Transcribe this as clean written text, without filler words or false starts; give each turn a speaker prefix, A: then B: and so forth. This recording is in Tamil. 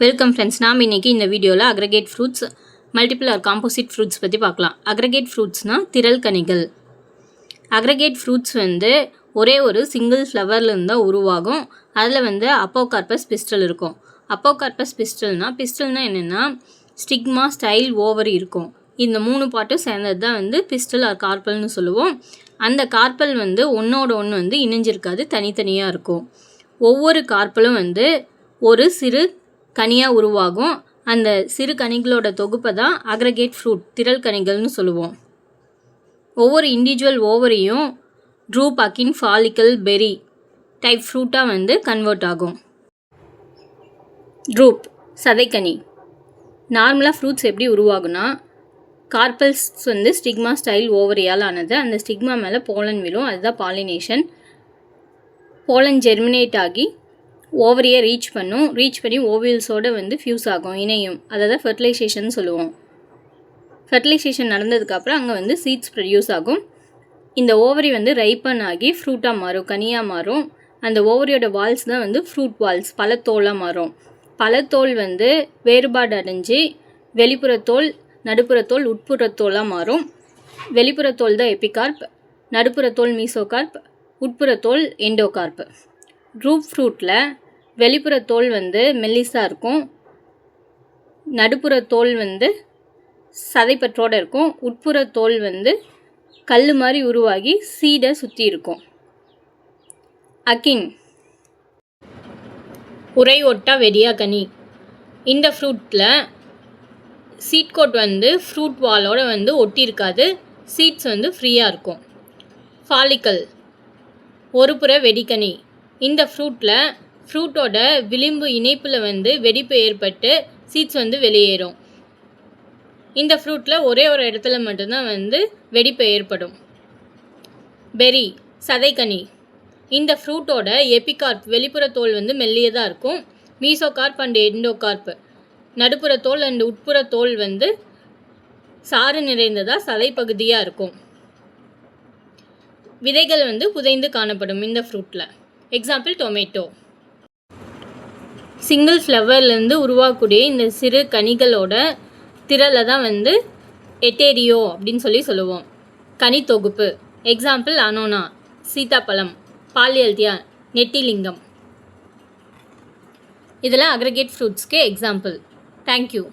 A: Welcome friends. நாம் இன்றைக்கி இந்த வீடியோவில் aggregate fruits, multiple or composite fruits பற்றி பார்க்கலாம். அக்ரகேட் ஃப்ரூட்ஸ்னால் திரள் கனிகள். அக்ரகேட் ஃப்ரூட்ஸ் ஒரே ஒரு சிங்கிள் ஃப்ளவர்லேருந்து தான் உருவாகும். அதில் அப்போகார்பஸ் பிஸ்டல் இருக்கும். அப்போகார்பஸ் பிஸ்டல்னால் என்னென்னா ஸ்டிக்மா, ஸ்டைல், ஓவரி இருக்கும். இந்த 3 பார்ட்டும் சேர்ந்தது தான் பிஸ்டல் ஆர் கார்பல்னு சொல்லுவோம். அந்த கார்பல் ஒன்றோட ஒன்று இணைஞ்சிருக்காது, தனித்தனியாக இருக்கும். ஒவ்வொரு கார்பலும் ஒரு சிறு கனியாக உருவாகும். அந்த சிறு கனிகளோட தொகுப்பை தான் அக்ரகேட் ஃப்ரூட், திரள் கனிகள்னு சொல்லுவோம். ஒவ்வொரு இண்டிவிஜுவல் ஓவரியும் ட்ரூப், அக்கின், ஃபாலிக்கல், பெரி டைப் ஃப்ரூட்டாக கன்வெர்ட் ஆகும். ட்ரூப், சதைக்கனி. நார்மலாக ஃப்ரூட்ஸ் எப்படி உருவாகுனா, கார்பல்ஸ் ஸ்டிக்மா, ஸ்டைல், ஓவரியால் ஆனது. அந்த ஸ்டிக்மா மேலே போலன் விழும், அதுதான் பாலினேஷன். போலன் ஜெர்மினேட் ஆகி ஓவரியை ரீச் பண்ணி ஓவியல்ஸோடு ஃபியூஸ் ஆகும், இணையும். அதை தான் ஃபெர்டிலைசேஷன் சொல்லுவோம். ஃபெர்டிலைசேஷன் நடந்ததுக்கப்புறம் அங்கே சீட்ஸ் ப்ரொடியூஸ் ஆகும். இந்த ஓவரி ரைப்பன் ஆகி ஃப்ரூட்டாக மாறும், கனியாக மாறும். அந்த ஓவரியோட வால்ஸ் தான் ஃப்ரூட் வால்ஸ், பழத்தோலாக மாறும். பழத்தோல் வேறுபாடு அடைஞ்சு வெளிப்புறத்தோல், நடுப்புறத்தோல், உட்புறத்தோலாக மாறும். வெளிப்புறத்தோல் தான் எபிகார்ப், நடுப்புறத்தோல் மீசோகார்ப், உட்புறத்தோல் எண்டோகார்ப். ட்ரூப் ஃப்ரூட்டில் வெளிப்புறத்தோல் மெல்லிஸாக இருக்கும், நடுப்புறத்தோல் சதைப்பற்றோடு இருக்கும், உட்புறத்தோல் கல் மாதிரி உருவாகி சீடை சுற்றி இருக்கும். அக்கின், உரை ஒட்டா வெடியா கனி. இந்த ஃப்ரூட்டில் சீட் கோட் ஃப்ரூட் வாலோடு ஒட்டியிருக்காது, சீட்ஸ் ஃப்ரீயாக இருக்கும். ஃபாலிக்கல், ஒரு புற வெடிக்கனி. இந்த ஃப்ரூட்டில் ஃப்ரூட்டோட விளிம்பு இணைப்பில் வெடிப்பு ஏற்பட்டு சீட்ஸ் வெளியேறும். இந்த ஃப்ரூட்டில் ஒரே ஒரு இடத்துல மட்டும்தான் வெடிப்பு ஏற்படும். பெரி, சதைக்கனி. இந்த ஃப்ரூட்டோட எபிகார்ப், வெளிப்புறத்தோல் மெல்லியதாக இருக்கும். மீசோகார்ப் அண்ட் எண்டோகார்ப், நடுப்புறத்தோல் அண்ட் உட்புறத்தோல் சாறு நிறைந்ததாக சதைப்பகுதியாக இருக்கும். விதைகள் புதைந்து காணப்படும் இந்த ஃப்ரூட்டில். Example tomato. சிங்கிள் ஃப்ளவர்லேருந்து உருவாகக்கூடிய இந்த சிறு கனிகளோட திரளை தான் எட்டேரியோ அப்படின்னு சொல்லுவோம். கனி தொகுப்பு. எக்ஸாம்பிள் அனோனா, சீதாப்பழம், பாலியல்தியா, நெட்டிலிங்கம். இதெல்லாம் அக்ரகேட் ஃப்ரூட்ஸ்க்கு எக்ஸாம்பிள். தேங்க்யூ.